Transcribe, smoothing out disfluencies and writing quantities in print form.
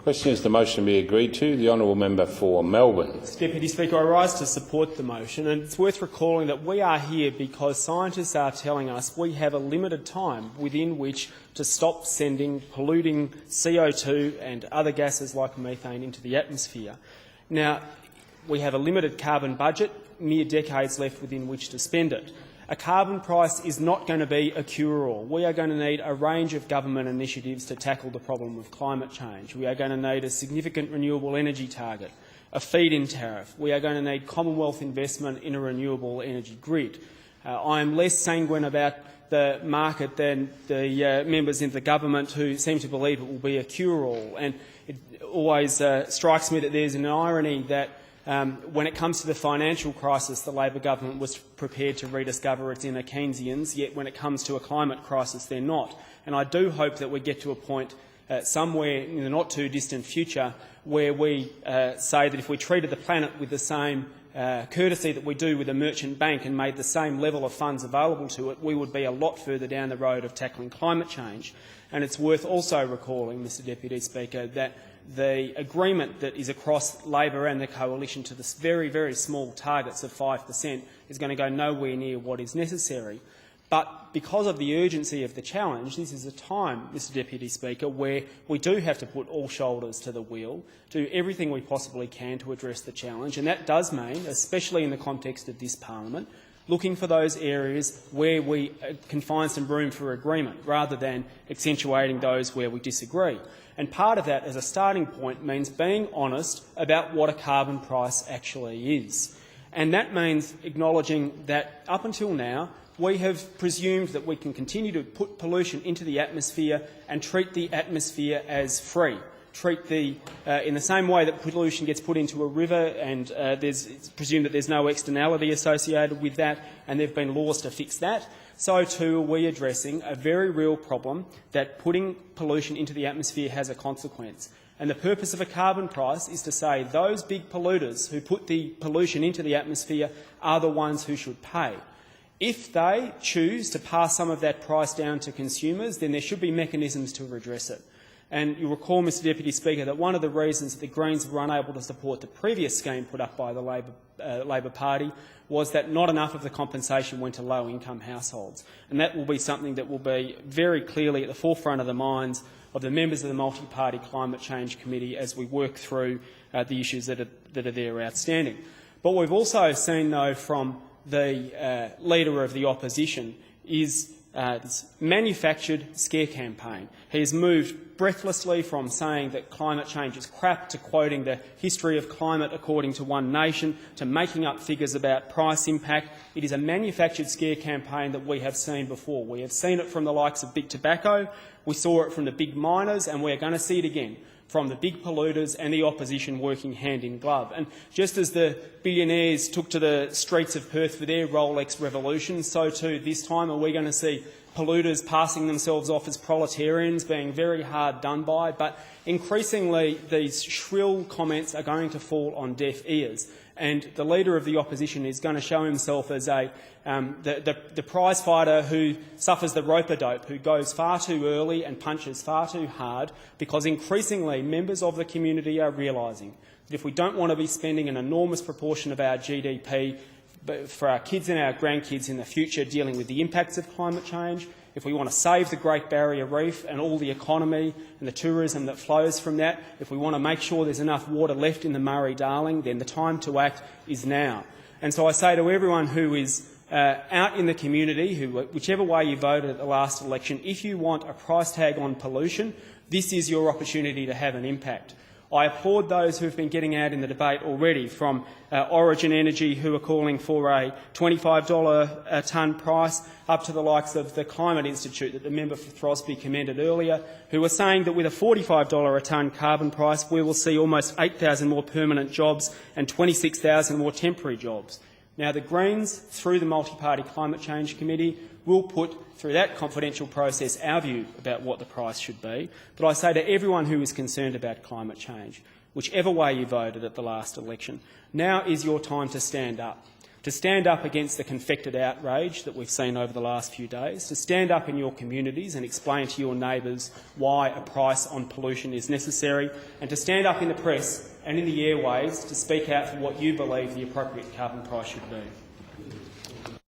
Question is the motion be agreed to. The honourable member for Melbourne. Mr Deputy Speaker, I rise to support the motion, and it's worth recalling that we are here because scientists are telling us we have a limited time within which to stop sending polluting CO2 and other gases like methane into the atmosphere. Now, we have a limited carbon budget, mere decades left within which to spend it. A carbon price is not going to be a cure-all. We are going to need a range of government initiatives to tackle the problem of climate change. We are going to need a significant renewable energy target, a feed-in tariff. We are going to need Commonwealth investment in a renewable energy grid. I am less sanguine about the market than the members in the government who seem to believe it will be a cure-all. And it always strikes me that there's an irony that when it comes to the financial crisis, the Labor government was prepared to rediscover its inner Keynesians, yet when it comes to a climate crisis, they're not. And I do hope that we get to a point somewhere in the not-too-distant future where we say that if we treated the planet with the same courtesy that we do with a merchant bank and made the same level of funds available to it, we would be a lot further down the road of tackling climate change. And it's worth also recalling, Mr Deputy Speaker, that the agreement that is across Labor and the Coalition to this very, very small targets of 5% is going to go nowhere near what is necessary. But because of the urgency of the challenge, this is a time, Mr Deputy Speaker, where we do have to put all shoulders to the wheel, do everything we possibly can to address the challenge, and that does mean, especially in the context of this parliament, looking for those areas where we can find some room for agreement, rather than accentuating those where we disagree. And part of that, as a starting point, means being honest about what a carbon price actually is. And that means acknowledging that up until now, we have presumed that we can continue to put pollution into the atmosphere and treat the atmosphere as free. Treat in the same way that pollution gets put into a river and it's presumed that there's no externality associated with that, and there have been laws to fix that. So too are we addressing a very real problem that putting pollution into the atmosphere has a consequence. And the purpose of a carbon price is to say those big polluters who put the pollution into the atmosphere are the ones who should pay. If they choose to pass some of that price down to consumers, then there should be mechanisms to redress it. And you recall, Mr Deputy Speaker, that one of the reasons that the Greens were unable to support the previous scheme put up by the Labor Party was that not enough of the compensation went to low-income households. And that will be something that will be very clearly at the forefront of the minds of the members of the Multi-Party Climate Change Committee as we work through the issues that are there outstanding. But we've also seen, though, from the Leader of the Opposition is this manufactured scare campaign. He has moved breathlessly from saying that climate change is crap to quoting the history of climate according to One Nation to making up figures about price impact. It is a manufactured scare campaign that we have seen before. We have seen it from the likes of big tobacco, we saw it from the big miners, and we are going to see it again from the big polluters and the opposition working hand in glove. And just as the billionaires took to the streets of Perth for their Rolex revolution, so too this time are we going to see polluters passing themselves off as proletarians, being very hard done by. But increasingly these shrill comments are going to fall on deaf ears. And the Leader of the Opposition is going to show himself as the prize fighter who suffers the rope-a-dope, who goes far too early and punches far too hard, because increasingly members of the community are realising that if we don't want to be spending an enormous proportion of our GDP for our kids and our grandkids in the future dealing with the impacts of climate change, if we want to save the Great Barrier Reef and all the economy and the tourism that flows from that, if we want to make sure there's enough water left in the Murray-Darling, then the time to act is now. And so I say to everyone who is out in the community, whichever way you voted at the last election, if you want a price tag on pollution, this is your opportunity to have an impact. I applaud those who have been getting out in the debate already, from Origin Energy, who are calling for a $25 a tonne price, up to the likes of the Climate Institute that the member for Throsby commended earlier, who are saying that with a $45 a tonne carbon price we will see almost 8,000 more permanent jobs and 26,000 more temporary jobs. Now, the Greens, through the Multi-Party Climate Change Committee, will put through that confidential process our view about what the price should be. But I say to everyone who is concerned about climate change, whichever way you voted at the last election, now is your time to stand up. to stand up against the confected outrage that we've seen over the last few days, to stand up in your communities and explain to your neighbours why a price on pollution is necessary, and to stand up in the press and in the airwaves to speak out for what you believe the appropriate carbon price should be.